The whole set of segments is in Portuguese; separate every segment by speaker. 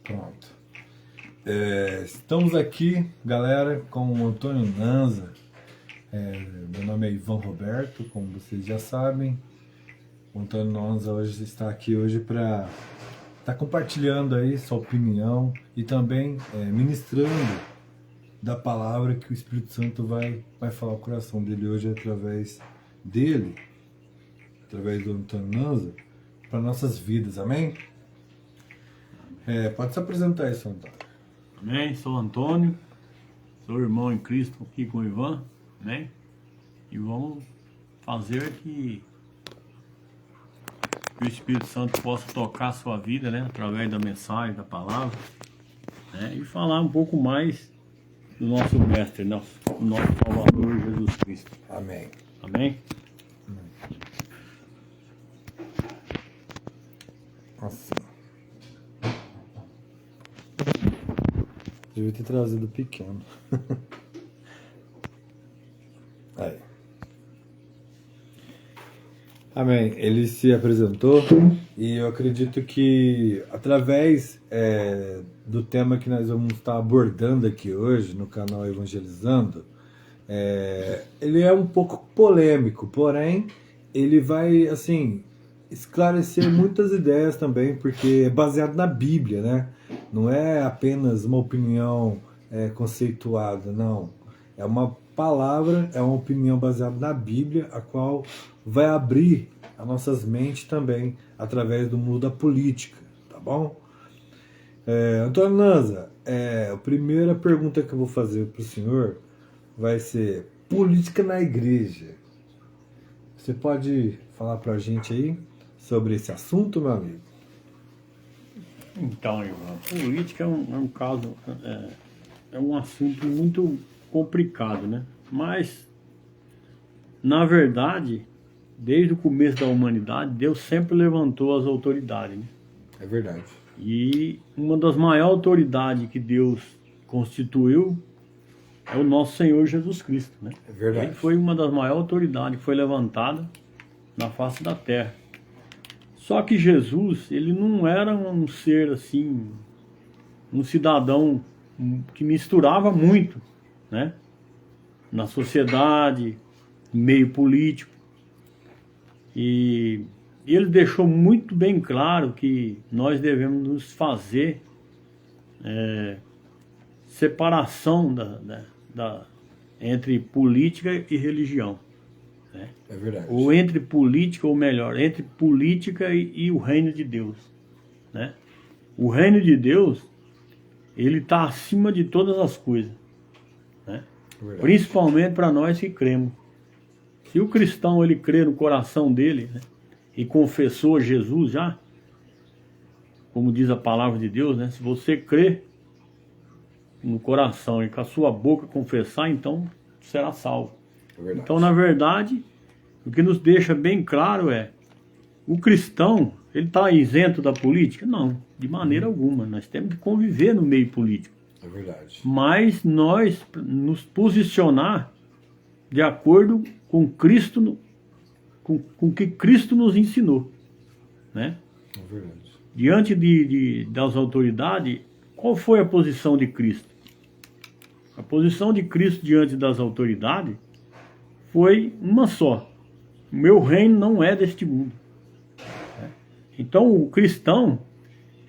Speaker 1: Pronto. Estamos aqui, galera, com o Antônio Nanza. Meu nome é Ivan Roberto, como vocês já sabem. O Antônio Nanza hoje está aqui para estar compartilhando aí sua opinião e também ministrando da palavra que o Espírito Santo vai falar ao coração dele hoje através dele, através do Antônio Nanza, para nossas vidas, amém? Pode se apresentar aí, seu Antônio.
Speaker 2: Amém? Sou Antônio, sou irmão em Cristo aqui com o Ivan, amém? E vamos fazer que o Espírito Santo possa tocar a sua vida, né? Através da mensagem, da palavra, né? E falar um pouco mais do nosso Mestre, do nosso Salvador Jesus Cristo.
Speaker 1: Amém.
Speaker 2: Amém?
Speaker 1: Assim. Devia ter trazido pequeno. Aí. Amém. Ele se apresentou e eu acredito que através do tema que nós vamos estar abordando aqui hoje no canal Evangelizando, ele é um pouco polêmico, porém ele vai assim esclarecer muitas ideias também, porque é baseado na Bíblia, né? Não é apenas uma opinião conceituada, não. É uma palavra, é uma opinião baseada na Bíblia, a qual vai abrir as nossas mentes também através do mundo da política, tá bom? Antônio Nanza, a primeira pergunta que eu vou fazer para o senhor vai ser: política na igreja. Você pode falar para a gente aí sobre esse assunto, meu amigo?
Speaker 2: Então, Ivan, política é um caso, é um assunto muito complicado, né? Mas, na verdade, desde o começo da humanidade, Deus sempre levantou as autoridades, né?
Speaker 1: É verdade.
Speaker 2: E uma das maiores autoridades que Deus constituiu é o nosso Senhor Jesus Cristo, né?
Speaker 1: É verdade.
Speaker 2: Ele foi uma das maiores autoridades que foi levantada na face da terra. Só que Jesus, ele não era um ser assim, um cidadão que misturava muito, né? Na sociedade, no meio político. E ele deixou muito bem claro que nós devemos nos fazer separação entre política e religião. Né?
Speaker 1: É verdade.
Speaker 2: Ou entre política, ou melhor, entre política e o reino de Deus. Né? O reino de Deus, ele está acima de todas as coisas. Né?
Speaker 1: É
Speaker 2: Principalmente para nós que cremos. Se o cristão ele crê no coração dele, né, e confessou Jesus já, como diz a palavra de Deus, né, se você crê no coração e com a sua boca confessar, então será salvo.
Speaker 1: É
Speaker 2: então, na verdade, o que nos deixa bem claro o cristão, ele está isento da política? Não, de maneira alguma. Nós temos que conviver no meio político.
Speaker 1: É verdade.
Speaker 2: Mas nós nos posicionar de acordo com Cristo, com o que Cristo nos ensinou, né?
Speaker 1: É verdade.
Speaker 2: Diante das autoridades, qual foi a posição de Cristo? A posição de Cristo diante das autoridades foi uma só: o meu reino não é deste mundo. Então o cristão,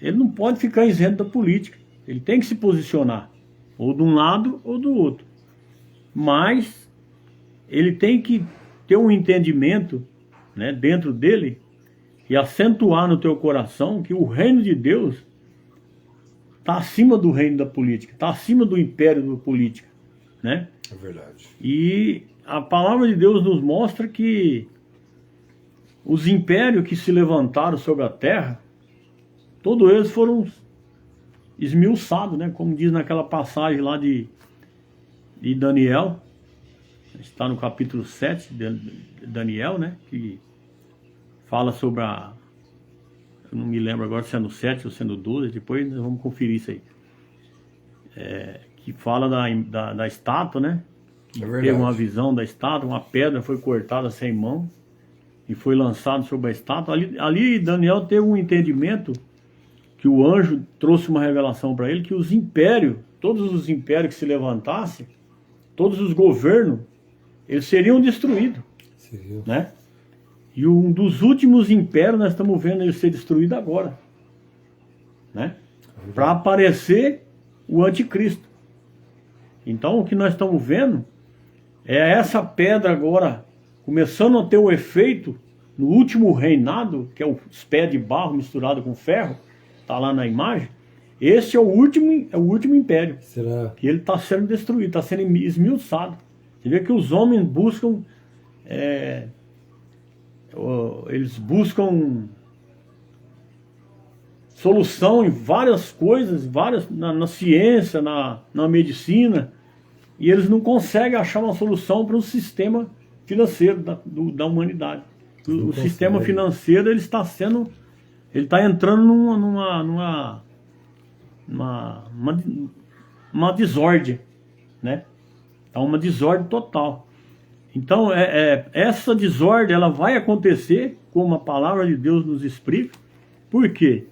Speaker 2: ele não pode ficar isento da política, ele tem que se posicionar, ou de um lado ou do outro, mas ele tem que ter um entendimento, né, dentro dele e acentuar no teu coração que o reino de Deus está acima do reino da política, está acima do império da política, né?
Speaker 1: É verdade.
Speaker 2: E a palavra de Deus nos mostra que os impérios que se levantaram sobre a terra, todos eles foram esmiuçados, né? Como diz naquela passagem lá de Daniel. Está no capítulo 7 de Daniel, né? Que fala sobre eu não me lembro agora se é no 7 ou se é no 12, depois nós vamos conferir isso aí. Que fala da estátua, né?
Speaker 1: É verdade.
Speaker 2: Teve uma visão da estátua, uma pedra foi cortada sem mão e foi lançado sobre a estátua. Ali Daniel teve um entendimento que o anjo trouxe uma revelação para ele que os impérios, todos os impérios que se levantassem, todos os governos, eles seriam destruídos, né? E um dos últimos impérios nós estamos vendo ele ser destruído agora, né? Para aparecer o anticristo. Então o que nós estamos vendo é essa pedra agora começando a ter o efeito no último reinado, que é os pés de barro misturado com ferro, está lá na imagem. Esse é o último império.
Speaker 1: Será?
Speaker 2: Que ele está sendo destruído, está sendo esmiuçado. Você vê que os homens buscam, eles buscam solução em várias coisas, na ciência, na medicina, e eles não conseguem achar uma solução para o sistema financeiro da humanidade. O sistema financeiro ele está entrando numa desordem, né? É uma desordem total. Então, essa desordem ela vai acontecer, como a palavra de Deus nos explica. Por quê?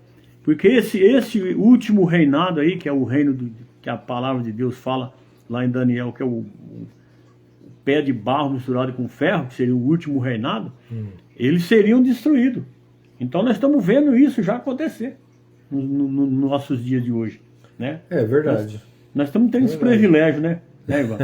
Speaker 2: Porque esse último reinado aí, que é o reino que a palavra de Deus fala lá em Daniel, que é o pé de barro misturado com ferro, que seria o último reinado, eles seriam destruídos. Então nós estamos vendo isso já acontecer nos nossos dias de hoje, né?
Speaker 1: É verdade.
Speaker 2: Nós estamos tendo esse privilégio, né, Ivan?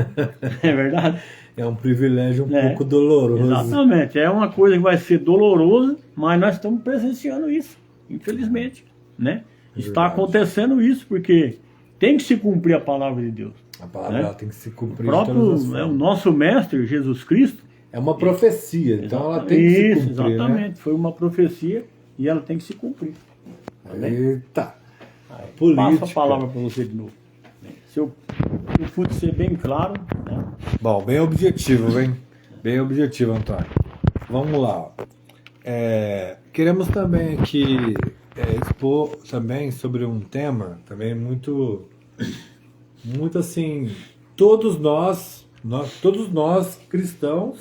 Speaker 2: É verdade?
Speaker 1: É um privilégio um pouco doloroso.
Speaker 2: Exatamente. É uma coisa que vai ser dolorosa, mas nós estamos presenciando isso, infelizmente, né? Está acontecendo isso, porque tem que se cumprir a palavra de Deus.
Speaker 1: A palavra ela tem que se cumprir.
Speaker 2: O nosso mestre, Jesus Cristo,
Speaker 1: é uma profecia, então ela tem que se cumprir.
Speaker 2: Exatamente, né? Foi uma profecia e ela tem que se cumprir.
Speaker 1: Eita!
Speaker 2: Passo a palavra para você de novo. Se eu pude ser bem claro. Né?
Speaker 1: Bom, bem objetivo, hein? Bem objetivo, Antônio. Vamos lá. Queremos também aqui expor também sobre um tema também muito assim, todos nós cristãos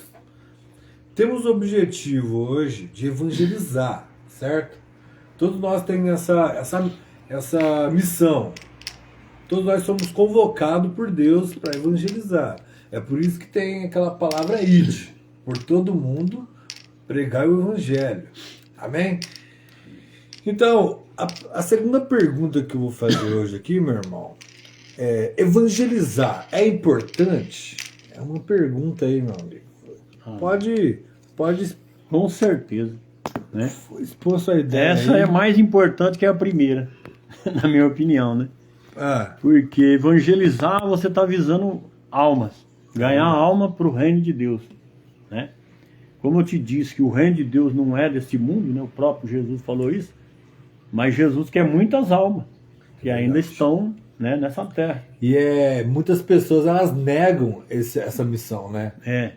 Speaker 1: temos o objetivo hoje de evangelizar, certo? Todos nós temos essa missão. Todos nós somos convocados por Deus para evangelizar. É por isso que tem aquela palavra ide, por todo mundo pregar o evangelho. Amém? Então, a segunda pergunta que eu vou fazer hoje aqui, meu irmão, evangelizar é importante? É uma pergunta aí, meu amigo. Pode
Speaker 2: com certeza, né?
Speaker 1: Expor sua ideia.
Speaker 2: Essa
Speaker 1: aí.
Speaker 2: é mais importante que a primeira, na minha opinião, né? Porque evangelizar você está visando almas, ganhar alma para o reino de Deus, né? Como eu te disse que o reino de Deus não é deste mundo, né? O próprio Jesus falou isso, mas Jesus quer muitas almas que ainda estão, né, nessa terra.
Speaker 1: E muitas pessoas elas negam essa missão, né?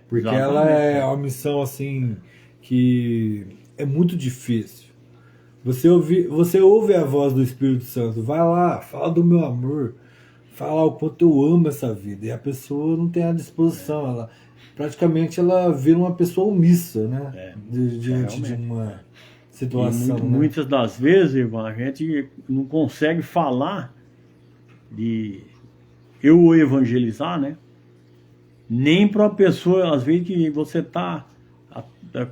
Speaker 1: Porque ela é uma missão assim que é muito difícil. Você ouve a voz do Espírito Santo, vai lá, fala do meu amor, fala o quanto eu amo essa vida. E a pessoa não tem a disposição, ela praticamente vira uma pessoa omissa, né? Diante de uma situação.
Speaker 2: Muitas das vezes, Ivan, a gente não consegue falar de eu evangelizar, né? Nem para uma pessoa, às vezes, que você está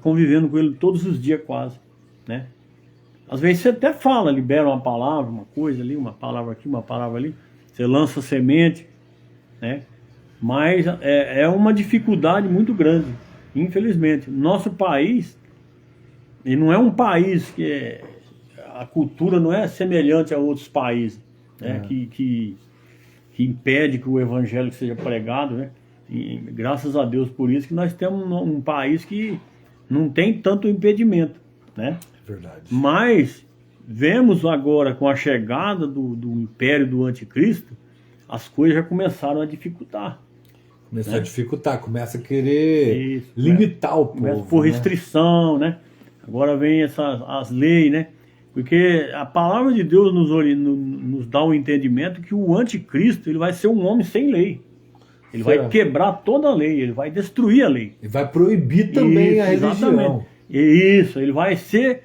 Speaker 2: convivendo com ele todos os dias quase, né? Às vezes você até fala, libera uma palavra, uma coisa ali, uma palavra aqui, uma palavra ali, você lança semente, né? Mas é uma dificuldade muito grande, infelizmente. Nosso país, ele não é um país que a cultura não é semelhante a outros países, né? Que impede que o evangelho seja pregado, né? E, graças a Deus por isso que nós temos um país que não tem tanto impedimento, né?
Speaker 1: Verdade.
Speaker 2: Mas vemos agora com a chegada do império do anticristo, as coisas já começaram a dificultar.
Speaker 1: Começa a dificultar, começa a querer limitar o povo.
Speaker 2: Começa por restrição, né? Agora vem as leis, né? Porque a palavra de Deus nos dá o entendimento que o anticristo ele vai ser um homem sem lei. Ele vai quebrar toda a lei, ele vai destruir a lei.
Speaker 1: E vai proibir também a religião.
Speaker 2: Exatamente. Isso, ele vai ser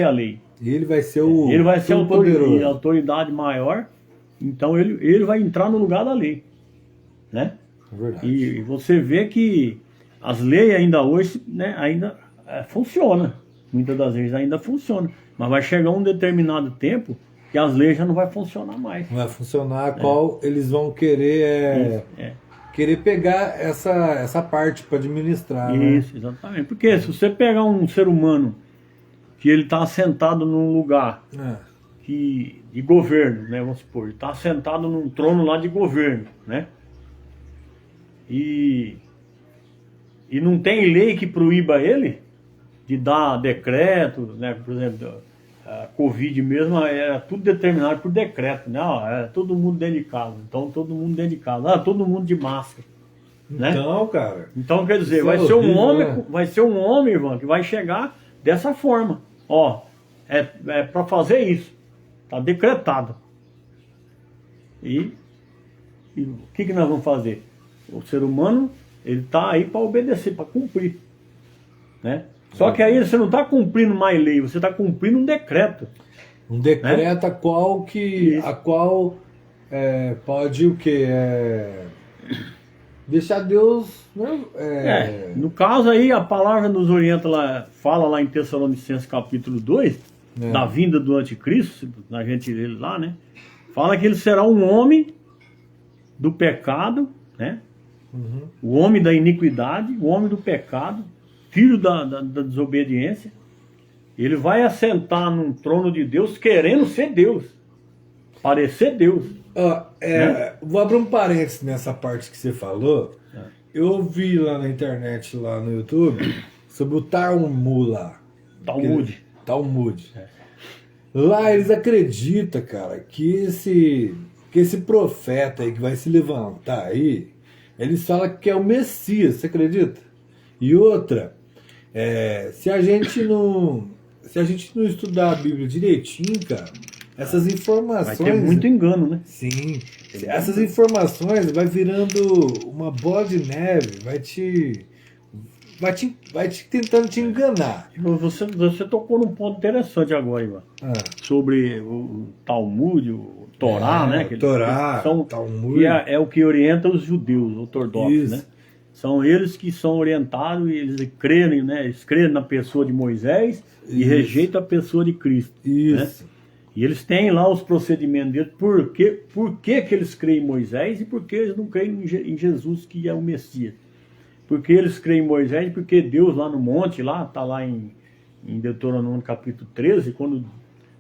Speaker 2: a lei.
Speaker 1: E ele vai ser o
Speaker 2: Ele vai ser a
Speaker 1: poderoso.
Speaker 2: autoridade maior, então ele vai entrar no lugar da lei, né?
Speaker 1: É verdade.
Speaker 2: E você vê que as leis ainda hoje, né, ainda funciona. Muitas das vezes ainda funciona. Mas vai chegar um determinado tempo que as leis já não vai funcionar mais.
Speaker 1: Não vai funcionar, qual eles vão querer querer pegar essa parte para administrar.
Speaker 2: Isso, exatamente. Porque se você pegar um ser humano que ele está assentado num lugar
Speaker 1: Né?
Speaker 2: de governo, né, vamos supor, ele está assentado num trono lá de governo, né? E não tem lei que proíba ele de dar decreto, né? Por exemplo, a Covid mesmo era tudo determinado por decreto, né? Ó, era todo mundo dentro de casa, então todo mundo dentro de casa, todo mundo de máscara, né?
Speaker 1: Então, cara.
Speaker 2: Então quer dizer,
Speaker 1: Isso é
Speaker 2: vai ser um
Speaker 1: horrível,
Speaker 2: homem,
Speaker 1: né?
Speaker 2: vai ser um homem, Ivan, que vai chegar dessa forma. Ó, é para fazer isso, tá decretado. E o que nós vamos fazer? O ser humano, ele tá aí para obedecer, para cumprir, né? Só que aí você não está cumprindo mais lei, você está cumprindo um decreto.
Speaker 1: Um decreto a qual pode o quê? Deixar Deus, né?
Speaker 2: No caso aí, a palavra nos orienta lá, fala lá em Tessalonicenses capítulo 2, da vinda do anticristo, a gente lê lá, né? Fala que ele será um homem do pecado, né?
Speaker 1: Uhum.
Speaker 2: O homem da iniquidade, o homem do pecado, filho da desobediência. Ele vai assentar num trono de Deus querendo ser Deus, parecer Deus.
Speaker 1: Vou abrir um parênteses nessa parte que você falou. Eu vi lá na internet, lá no YouTube, sobre o Talmud lá. Talmud. Lá eles acreditam, cara, que esse profeta aí que vai se levantar aí, eles falam que é o Messias, você acredita? E outra, se a gente não estudar a Bíblia direitinho, cara, essas informações...
Speaker 2: Vai ter muito engano, né?
Speaker 1: Sim. Essas informações vai virando uma bola de neve, vai te tentando te enganar.
Speaker 2: Você tocou num ponto interessante agora, Ivan. Sobre o Talmud, o Torá, né? Que
Speaker 1: Torá,
Speaker 2: Talmud. Que é o que orienta os judeus ortodoxos, né? São eles que são orientados e eles creem, né? Eles creem na pessoa de Moisés e rejeitam a pessoa de Cristo.
Speaker 1: Isso.
Speaker 2: Né? E eles têm lá os procedimentos deles, por que eles creem em Moisés e por que eles não creem em Jesus, que é o Messias. Porque eles creem em Moisés, porque Deus lá no monte, está lá em Deuteronômio capítulo 13, quando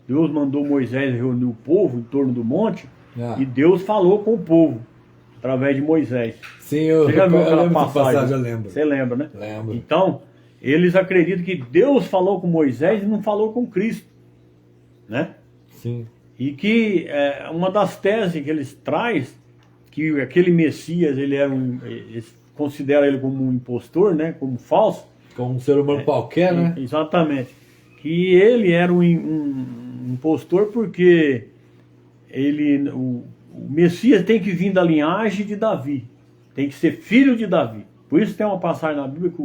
Speaker 2: Deus mandou Moisés reunir o povo em torno do monte, e Deus falou com o povo, através de Moisés.
Speaker 1: Sim,
Speaker 2: Você já viu aquela
Speaker 1: lembro
Speaker 2: passagem?
Speaker 1: eu lembro.
Speaker 2: Você lembra, né?
Speaker 1: Lembro.
Speaker 2: Então, eles acreditam que Deus falou com Moisés e não falou com Cristo, né?
Speaker 1: Sim.
Speaker 2: E que uma das teses que eles trazem, que aquele Messias, eles consideram ele como um impostor, né? Como falso.
Speaker 1: Como um ser humano qualquer, né?
Speaker 2: Exatamente. Que ele era um impostor porque o Messias tem que vir da linhagem de Davi. Tem que ser filho de Davi. Por isso tem uma passagem na Bíblia que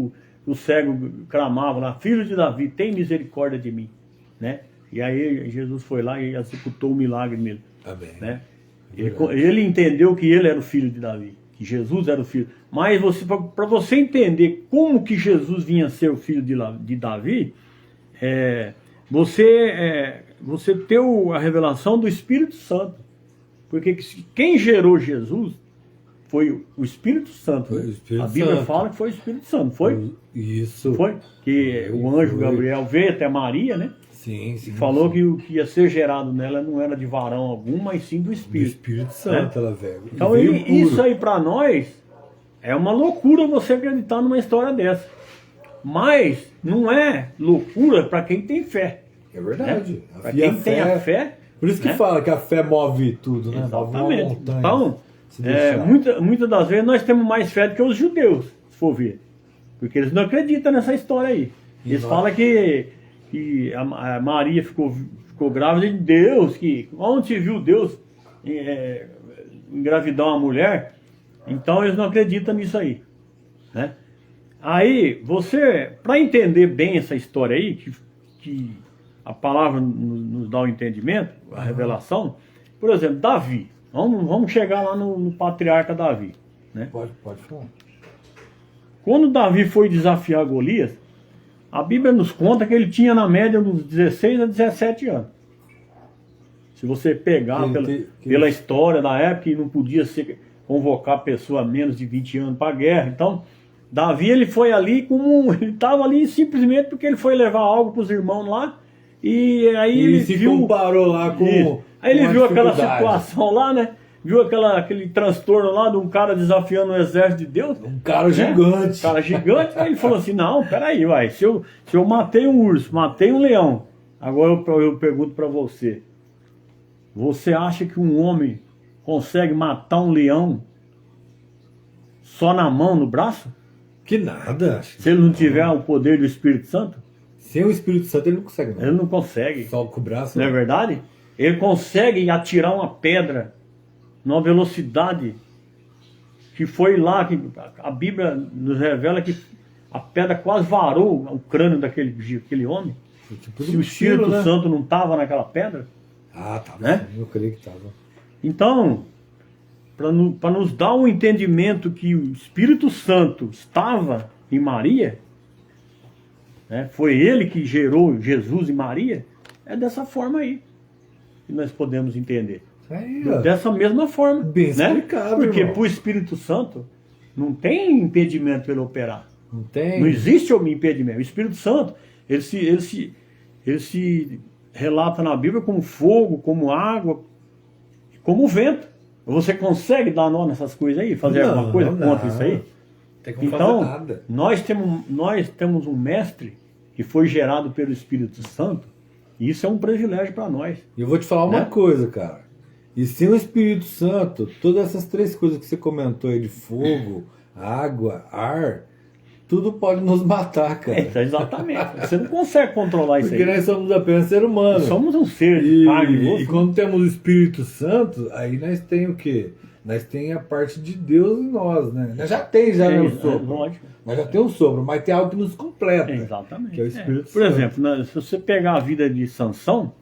Speaker 2: o cego clamava lá, filho de Davi, tem misericórdia de mim, né? E aí Jesus foi lá e executou o milagre mesmo.
Speaker 1: Amém.
Speaker 2: Né? Ele entendeu que ele era o filho de Davi, que Jesus era o filho. Mas para você entender como que Jesus vinha a ser o filho de Davi, você ter a revelação do Espírito Santo. Porque quem gerou Jesus foi o Espírito Santo.
Speaker 1: Foi o Espírito
Speaker 2: a Bíblia
Speaker 1: Santo.
Speaker 2: fala que foi o Espírito Santo, foi?
Speaker 1: Isso.
Speaker 2: Foi? Que o anjo Gabriel veio até Maria, né?
Speaker 1: Sim.
Speaker 2: E falou que o que ia ser gerado nela não era de varão algum, mas sim do
Speaker 1: Do
Speaker 2: Espírito.
Speaker 1: Espírito Santo, ela veio.
Speaker 2: Então isso aí para nós é uma loucura você acreditar numa história dessa. Mas não é loucura para quem tem fé.
Speaker 1: É verdade.
Speaker 2: Né? Para quem tem a fé.
Speaker 1: Por isso que
Speaker 2: né?
Speaker 1: fala que a fé move tudo, né?
Speaker 2: Exatamente.
Speaker 1: Move uma montanha,
Speaker 2: Então, muitas das vezes nós temos mais fé do que os judeus, se for ver. Porque eles não acreditam nessa história aí. Eles falam que a Maria ficou grávida de Deus, que onde se viu Deus engravidar uma mulher, então eles não acreditam nisso aí, né? Aí, para entender bem essa história aí, que a palavra nos dá o entendimento, a revelação. Por exemplo, Davi. Vamos chegar lá no patriarca Davi. Né?
Speaker 1: Pode falar.
Speaker 2: Quando Davi foi desafiar Golias, a Bíblia nos conta que ele tinha na média uns 16 a 17 anos. Se você pegar pela história da época, não podia convocar pessoa a menos de 20 anos para a guerra. Então, Davi ele foi ali ele estava ali simplesmente porque ele foi levar algo para os irmãos lá. E aí ele
Speaker 1: se comparou lá com.
Speaker 2: Isso. Aí ele viu aquela situação lá, né? Viu aquele transtorno lá de um cara desafiando o exército de Deus.
Speaker 1: Um cara gigante.
Speaker 2: Um cara gigante. Aí ele falou assim, não, peraí, vai. Se eu matei um urso, matei um leão, agora eu pergunto para você. Você acha que um homem consegue matar um leão só na mão, no braço?
Speaker 1: Que nada.
Speaker 2: Se ele não tiver o poder do Espírito Santo?
Speaker 1: Sem o Espírito Santo ele não consegue, não.
Speaker 2: Ele não consegue.
Speaker 1: Só com o braço.
Speaker 2: Não é verdade? Ele consegue atirar uma pedra numa velocidade que foi lá, que a Bíblia nos revela que a pedra quase varou o crânio daquele homem.
Speaker 1: Tipo
Speaker 2: Se o Espírito
Speaker 1: né?
Speaker 2: Santo não estava naquela pedra.
Speaker 1: Ah, tava.
Speaker 2: Né?
Speaker 1: Eu creio que estava.
Speaker 2: Então, para nos dar um entendimento que o Espírito Santo estava em Maria, né? Foi ele que gerou Jesus e Maria, é dessa forma aí que nós podemos entender.
Speaker 1: Aí,
Speaker 2: dessa mesma forma.
Speaker 1: Bem
Speaker 2: né?
Speaker 1: explicado,
Speaker 2: Porque
Speaker 1: irmão.
Speaker 2: para o Espírito Santo não tem impedimento para ele operar.
Speaker 1: Não tem?
Speaker 2: Não existe impedimento. O Espírito Santo, ele se relata na Bíblia como fogo, como água, como vento. Você consegue dar nó nessas coisas aí? Fazer alguma coisa contra isso aí?
Speaker 1: Tem como
Speaker 2: Então,
Speaker 1: fazer nada.
Speaker 2: nós temos um mestre que foi gerado pelo Espírito Santo, e isso é um privilégio para nós.
Speaker 1: E eu vou te falar uma coisa, cara. E sem o Espírito Santo, todas essas três coisas que você comentou aí de fogo, água, ar, tudo pode nos matar, cara.
Speaker 2: Exatamente. Você não consegue controlar isso aí.
Speaker 1: Porque nós somos apenas ser humano.
Speaker 2: Somos um ser de carne e osso.
Speaker 1: E quando temos o Espírito Santo, aí nós temos o quê? Nós temos a parte de Deus em nós, né? Nós já tem o sopro.
Speaker 2: Lógico.
Speaker 1: Nós já temos o sopro, mas tem algo que nos completa.
Speaker 2: Exatamente.
Speaker 1: Que é o Espírito Santo.
Speaker 2: Por exemplo, se você pegar a vida de Sansão,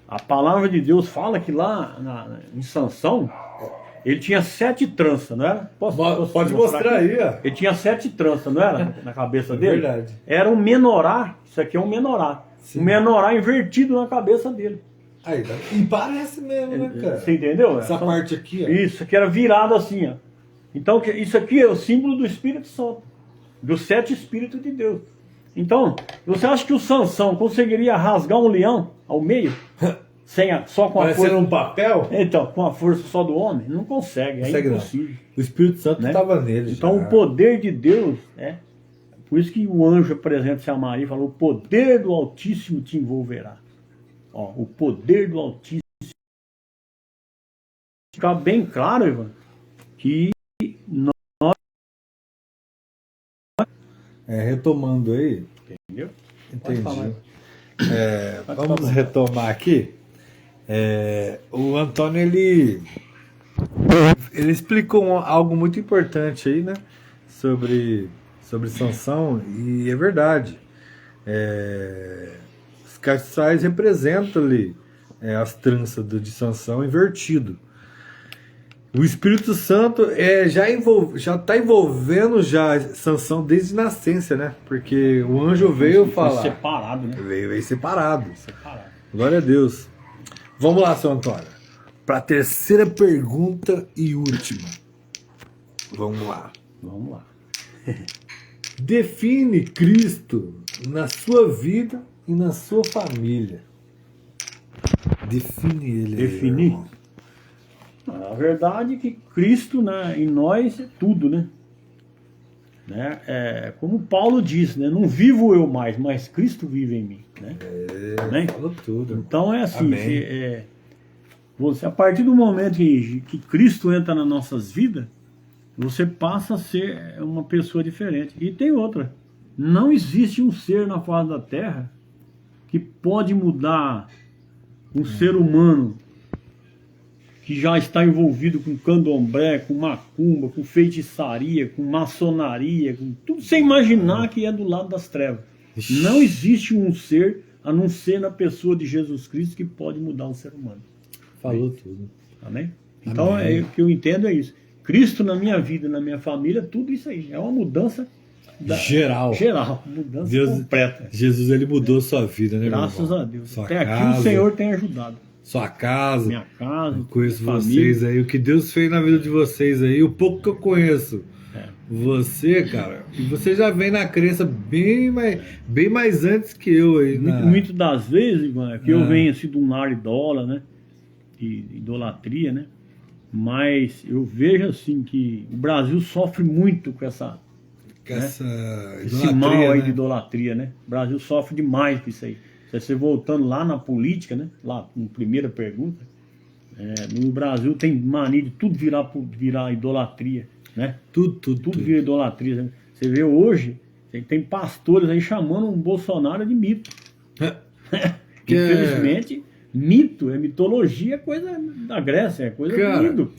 Speaker 2: a palavra de Deus fala que lá em Sansão, ele tinha 7 tranças, não era?
Speaker 1: Pode mostrar aí, ó.
Speaker 2: Ele tinha 7 tranças, não era? Na cabeça dele?
Speaker 1: Verdade.
Speaker 2: Era um menorá, isso aqui é um menorá.
Speaker 1: Sim.
Speaker 2: Um menorá invertido na cabeça dele.
Speaker 1: Aí, tá. E parece mesmo, né, cara?
Speaker 2: Você entendeu?
Speaker 1: Essa
Speaker 2: Então,
Speaker 1: parte aqui, ó.
Speaker 2: isso aqui era virado assim, ó. Então, isso aqui é o símbolo do Espírito Santo, dos 7 Espíritos de Deus. Então, você acha que o Sansão conseguiria rasgar um leão ao meio? Só com a força.
Speaker 1: um papel?
Speaker 2: Então, com a força só do homem? Não consegue, é impossível.
Speaker 1: O Espírito Santo
Speaker 2: Né?
Speaker 1: estava nele.
Speaker 2: Então,
Speaker 1: já.
Speaker 2: o poder de Deus, por isso que o anjo apresenta-se a Maria e falou: o poder do Altíssimo te envolverá. Ó, o poder do Altíssimo. Fica bem claro, Ivan, que
Speaker 1: retomando aí.
Speaker 2: entendeu?
Speaker 1: Entendi.
Speaker 2: Pode falar.
Speaker 1: Vamos retomar aqui. O Antônio, ele explicou algo muito importante aí, né? Sobre Sansão, e é verdade. Os castiçais representam ali as tranças de Sansão invertido. O Espírito Santo já está envolvendo Sansão desde nascença, né? Porque o anjo veio falar.
Speaker 2: Separado, né?
Speaker 1: Veio separado.
Speaker 2: Separado.
Speaker 1: Glória a Deus. Vamos lá, seu Antônio. Para a terceira pergunta e última. Vamos lá.
Speaker 2: Vamos lá.
Speaker 1: Define Cristo na sua vida e na sua família. Define ele.
Speaker 2: Definir?
Speaker 1: Irmão.
Speaker 2: A verdade é que Cristo, né, em nós é tudo, né? Como Paulo diz, né? Não vivo eu mais, mas Cristo vive em mim. Né?
Speaker 1: Falou tudo.
Speaker 2: Então é assim,
Speaker 1: Amém.
Speaker 2: você, a partir do momento que Cristo entra nas nossas vidas, você passa a ser uma pessoa diferente. E tem outra, não existe um ser na face da terra que pode mudar um ser humano que já está envolvido com candomblé, com macumba, com feitiçaria, com maçonaria, com tudo sem imaginar que é do lado das trevas. Não existe um ser a não ser na pessoa de Jesus Cristo que pode mudar o ser humano.
Speaker 1: Falou tudo.
Speaker 2: Amém? Então,
Speaker 1: Amém.
Speaker 2: o que eu entendo é isso. Cristo na minha vida, na minha família, tudo isso aí. É uma mudança
Speaker 1: Geral.
Speaker 2: Mudança
Speaker 1: Deus,
Speaker 2: completa.
Speaker 1: Jesus, ele mudou sua vida, né, meu
Speaker 2: Graças
Speaker 1: irmão?
Speaker 2: a Deus.
Speaker 1: Sua
Speaker 2: Até
Speaker 1: casa,
Speaker 2: aqui o Senhor tem ajudado.
Speaker 1: sua casa.
Speaker 2: Minha casa,
Speaker 1: Eu conheço
Speaker 2: minha
Speaker 1: vocês
Speaker 2: família.
Speaker 1: aí, o que Deus fez na vida de vocês aí, o pouco que eu conheço. Você, cara, e você já vem na crença bem mais antes que eu aí.
Speaker 2: Muito das vezes, Ivan, é que eu venho assim de um lar idólatra, né? De idolatria, né? Mas eu vejo assim que o Brasil sofre muito com essa
Speaker 1: Essa
Speaker 2: esse mal
Speaker 1: idolatria,
Speaker 2: aí
Speaker 1: né?
Speaker 2: de idolatria, né? O Brasil sofre demais com isso aí. Se você voltando lá na política, né? Lá, com a primeira pergunta, no Brasil tem mania de tudo virar idolatria, né? Tudo vira idolatria. Né? Você vê hoje, tem pastores aí chamando um Bolsonaro de mito. Infelizmente, mito, mitologia, é coisa da Grécia, é coisa do ídolo.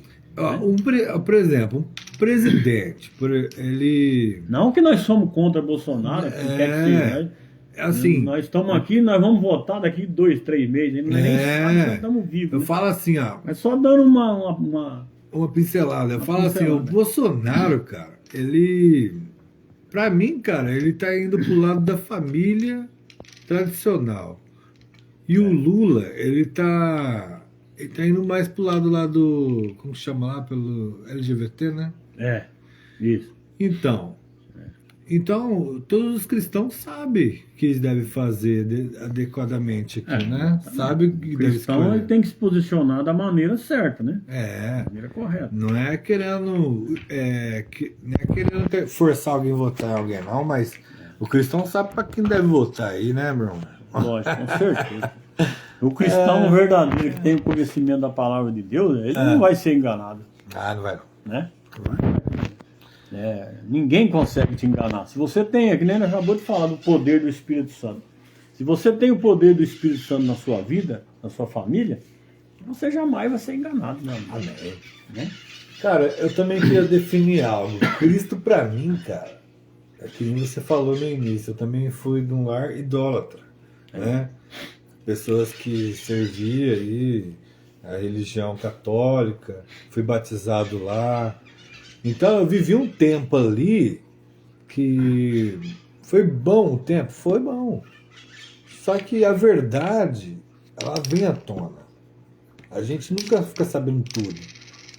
Speaker 1: Por exemplo, um presidente, ele...
Speaker 2: Não que nós somos contra Bolsonaro, que quer que seja, né?
Speaker 1: Assim,
Speaker 2: nós estamos aqui, nós vamos votar daqui 2, 3 meses, nós nem sabemos, nós estamos vivos.
Speaker 1: Eu
Speaker 2: né?
Speaker 1: falo assim, ó.
Speaker 2: Mas só dando uma
Speaker 1: pincelada. Eu falo assim, o Bolsonaro, cara, ele... Pra mim, cara, ele tá indo pro lado da família tradicional. E o Lula, ele tá indo mais pro lado lá do... Como que chama lá? Pelo LGBT, né?
Speaker 2: Isso.
Speaker 1: Então, todos os cristãos sabem o que eles devem fazer adequadamente aqui, né? Sabe o que
Speaker 2: O
Speaker 1: deve
Speaker 2: cristão ele
Speaker 1: escolher.
Speaker 2: tem que se posicionar da maneira certa, né? Da maneira correta.
Speaker 1: Não é querendo, forçar alguém a votar em alguém, não, mas o cristão sabe para quem deve votar aí, né, meu irmão?
Speaker 2: Lógico, com certeza. O cristão verdadeiro que tem o conhecimento da palavra de Deus, ele não vai ser enganado.
Speaker 1: Não vai não.
Speaker 2: Né? Ninguém consegue te enganar. Se você tem, que nem nós acabou de falar do poder do Espírito Santo. Se você tem o poder do Espírito Santo na sua vida, na sua família, você jamais vai ser enganado.
Speaker 1: Amém.
Speaker 2: Né?
Speaker 1: Cara, eu também queria definir algo. Cristo pra mim, cara, é que nem você falou no início, eu também fui de um lar idólatra, né? Pessoas que serviam aí a religião católica, fui batizado lá. Então eu vivi um tempo ali que foi bom o tempo, foi bom. Só que a verdade, ela vem à tona. A gente nunca fica sabendo tudo.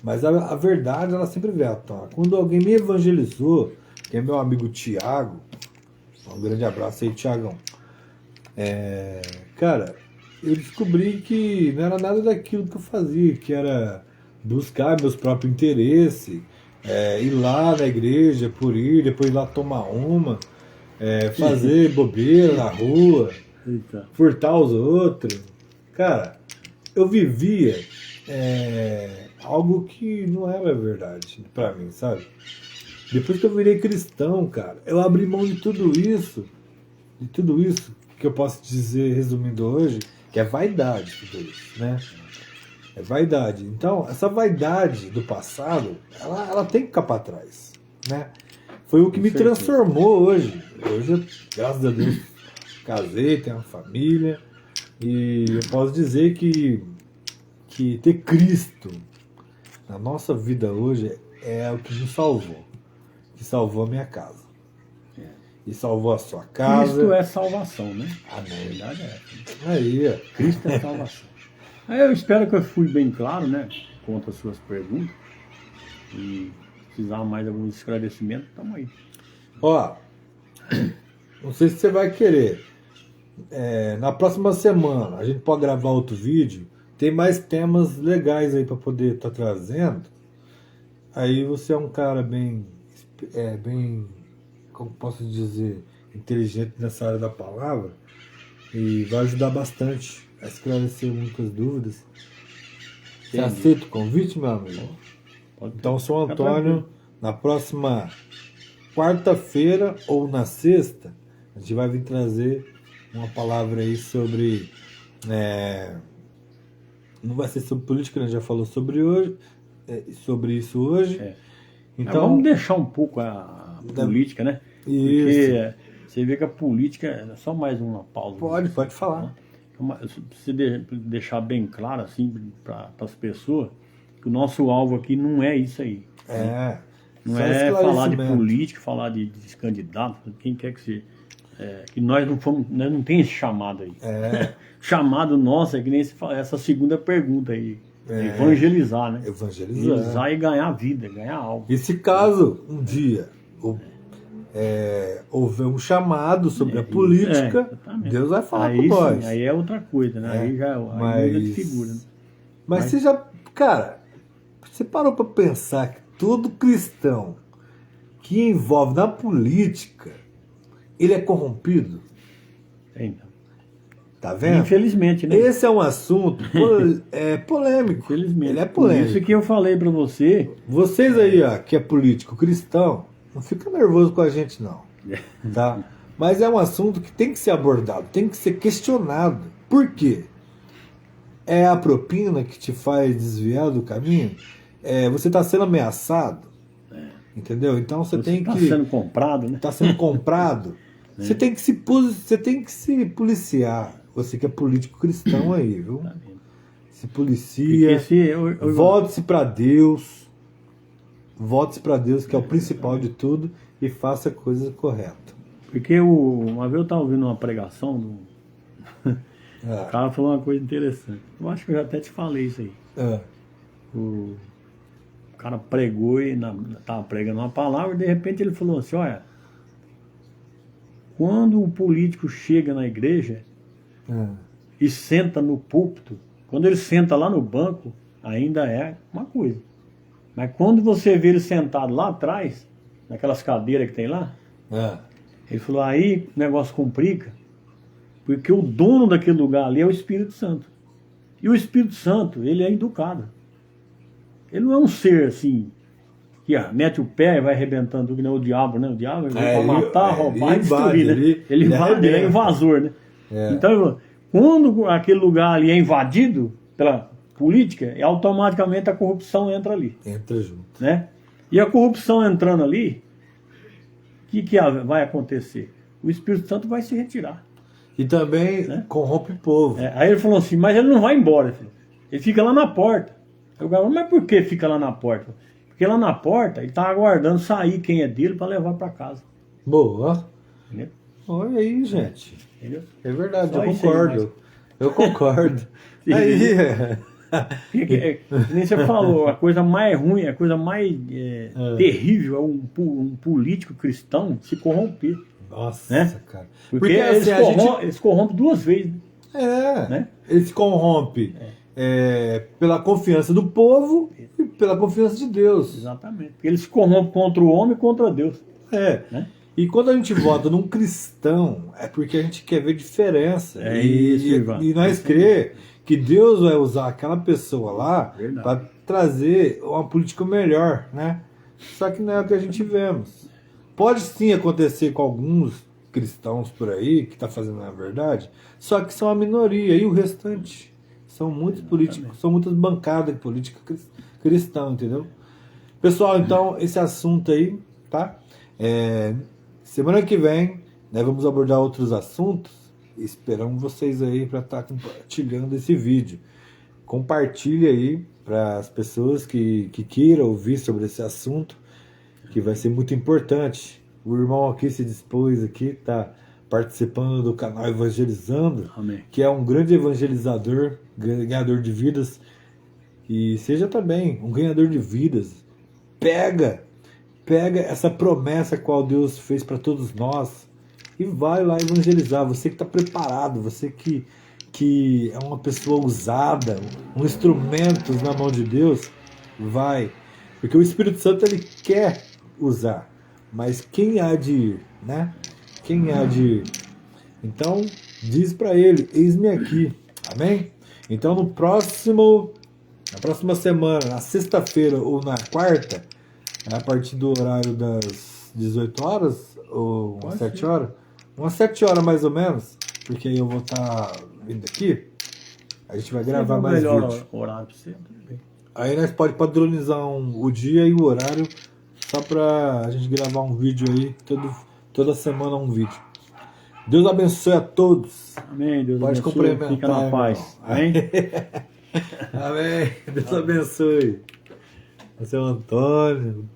Speaker 1: Mas a verdade, ela sempre vem à tona. Quando alguém me evangelizou, que é meu amigo Tiago, um grande abraço aí, Tiagão. Cara, eu descobri que não era nada daquilo que eu fazia, que era buscar meus próprios interesses, ir lá na igreja por ir, depois ir lá tomar uma, fazer bobeira na rua, furtar os outros. Cara, eu vivia algo que não era verdade pra mim, sabe? Depois que eu virei cristão, cara, eu abri mão de tudo isso que eu posso dizer, resumindo hoje, que é vaidade tudo isso, né? É vaidade. Então, essa vaidade do passado, ela tem que ficar para trás, né? Foi o que me transformou hoje. Hoje, graças a Deus, casei, tenho uma família, e eu posso dizer que ter Cristo na nossa vida hoje é o que nos salvou. Que salvou a minha casa. E salvou a sua casa.
Speaker 2: Cristo é salvação, né?
Speaker 1: Amém.
Speaker 2: A verdade é essa.
Speaker 1: Aí, ó.
Speaker 2: Cristo é salvação. Aí eu espero que eu fui bem claro, né? Quanto às suas perguntas. E se precisar mais algum esclarecimento, estamos aí.
Speaker 1: Ó, não sei se você vai querer. Na próxima semana a gente pode gravar outro vídeo. Tem mais temas legais aí para poder estar trazendo. Aí você é um cara bem, como posso dizer, inteligente nessa área da palavra. E vai ajudar bastante a esclarecer muitas dúvidas. Você aceita o convite, meu amigo? Então, sou Antônio. Na próxima quarta-feira ou na sexta, a gente vai vir trazer uma palavra aí sobre... não vai ser sobre política, a gente já falou sobre isso hoje. Então,
Speaker 2: vamos deixar um pouco a política, né?
Speaker 1: Isso.
Speaker 2: Porque Você vê que a política, é só mais uma pausa.
Speaker 1: Pode falar.
Speaker 2: Se deixar bem claro assim para as pessoas que o nosso alvo aqui não é isso aí. Não
Speaker 1: só
Speaker 2: é falar de
Speaker 1: esclarecimento.
Speaker 2: política, falar de candidato, quem quer que seja. Que nós não tem esse chamado aí. Chamado nosso é que nem essa segunda pergunta aí. Evangelizar, né? Evangelizar e ganhar vida, ganhar algo.
Speaker 1: E se caso um dia houver um chamado sobre a política, Deus vai falar
Speaker 2: aí,
Speaker 1: com nós.
Speaker 2: Sim, aí é outra coisa, né? Aí já muda de figura. Né?
Speaker 1: Mas você já, cara, você parou para pensar que todo cristão que envolve na política, ele é corrompido?
Speaker 2: Então.
Speaker 1: Tá vendo?
Speaker 2: Infelizmente, né?
Speaker 1: Esse é um assunto polêmico.
Speaker 2: Infelizmente.
Speaker 1: Ele é polêmico.
Speaker 2: Por isso que eu falei para você.
Speaker 1: Vocês aí, ó, que é político cristão, não fica nervoso com a gente, não. Tá? Mas é um assunto que tem que ser abordado, tem que ser questionado. Por quê? É a propina que te faz desviar do caminho? Você está sendo ameaçado? Entendeu? Então você tem que...
Speaker 2: Está sendo comprado, né?
Speaker 1: Está sendo comprado. Você tem que se policiar. Você que é político cristão aí, viu? Se policia. Vote-se para Deus. Vote-se para Deus, que é o principal de tudo. E faça a coisa correta.
Speaker 2: Porque uma vez eu estava ouvindo uma pregação o cara falou uma coisa interessante. Eu acho que eu já até te falei isso aí. O cara pregou e estava pregando uma palavra e de repente ele falou assim, olha, quando o político chega na igreja e senta no púlpito, quando ele senta lá no banco, ainda é uma coisa. Mas quando você vê ele sentado lá atrás, naquelas cadeiras que tem lá, ele falou, aí o negócio complica, porque o dono daquele lugar ali é o Espírito Santo. E o Espírito Santo, ele é educado. Ele não é um ser assim, que mete o pé e vai arrebentando tudo, que nem o diabo, né? O diabo ele vai matar, roubar e destruir, né? Ele invade, ele é invasor, né? Então, quando aquele lugar ali é invadido pela política, automaticamente a corrupção entra ali.
Speaker 1: Entra junto.
Speaker 2: Né? E a corrupção entrando ali, o que vai acontecer? O Espírito Santo vai se retirar.
Speaker 1: E também corrompe o povo.
Speaker 2: Aí ele falou assim, mas ele não vai embora, filho. Ele fica lá na porta. Eu falei, mas por que fica lá na porta? Porque lá na porta ele está aguardando sair quem é dele para levar para casa.
Speaker 1: Boa.
Speaker 2: Entendeu?
Speaker 1: Olha aí, gente.
Speaker 2: Entendeu?
Speaker 1: É verdade,
Speaker 2: Só
Speaker 1: eu
Speaker 2: isso aí,
Speaker 1: concordo. Eu concordo. Aí,
Speaker 2: nem você falou, a coisa mais ruim, a coisa mais terrível é um político cristão se corromper.
Speaker 1: Nossa,
Speaker 2: né?
Speaker 1: cara.
Speaker 2: Porque eles corrompem duas vezes. Né?
Speaker 1: Ele se corrompe pela confiança do povo e pela confiança de Deus.
Speaker 2: Exatamente. Porque ele se corrompe contra o homem e contra Deus.
Speaker 1: Né? E quando a gente vota num cristão, é porque a gente quer ver diferença. E nós crê que Deus vai usar aquela pessoa lá para trazer uma política melhor, né? Só que não é o que a gente vemos. Pode sim acontecer com alguns cristãos por aí, que está fazendo a verdade, só que são a minoria, e o restante são muitos políticos, são muitas bancadas de política cristã, entendeu? Pessoal, então, esse assunto aí, tá? Semana que vem, nós vamos abordar outros assuntos. Esperamos vocês aí para estar compartilhando esse vídeo. Compartilhe aí para as pessoas que queiram ouvir sobre esse assunto, que vai ser muito importante. O irmão aqui se dispôs aqui, está participando do canal Evangelizando,
Speaker 2: Amém.
Speaker 1: Que é um grande evangelizador, ganhador de vidas. E seja também um ganhador de vidas. Pega essa promessa qual Deus fez para todos nós e vai lá evangelizar. Você que está preparado, você que é uma pessoa usada, um instrumento na mão de Deus, vai. Porque o Espírito Santo ele quer usar, mas quem há de ir, né? Quem há de ir? Então, diz para ele, eis-me aqui. Amém? Então, na próxima semana, na sexta-feira ou na quarta, a partir do horário das 18 horas ou umas 7 horas, umas 7 horas mais ou menos, porque aí eu vou estar vindo aqui, a gente vai gravar mais vídeo.
Speaker 2: Horário pra você, tudo bem.
Speaker 1: Aí nós pode padronizar o dia e o horário só pra gente gravar um vídeo aí, toda semana um vídeo. Deus abençoe a todos.
Speaker 2: Amém. Deus
Speaker 1: Pode
Speaker 2: abençoe.
Speaker 1: cumprimentar,
Speaker 2: Fica na
Speaker 1: irmão.
Speaker 2: paz. Amém?
Speaker 1: Amém. Deus abençoe. Seu Antônio.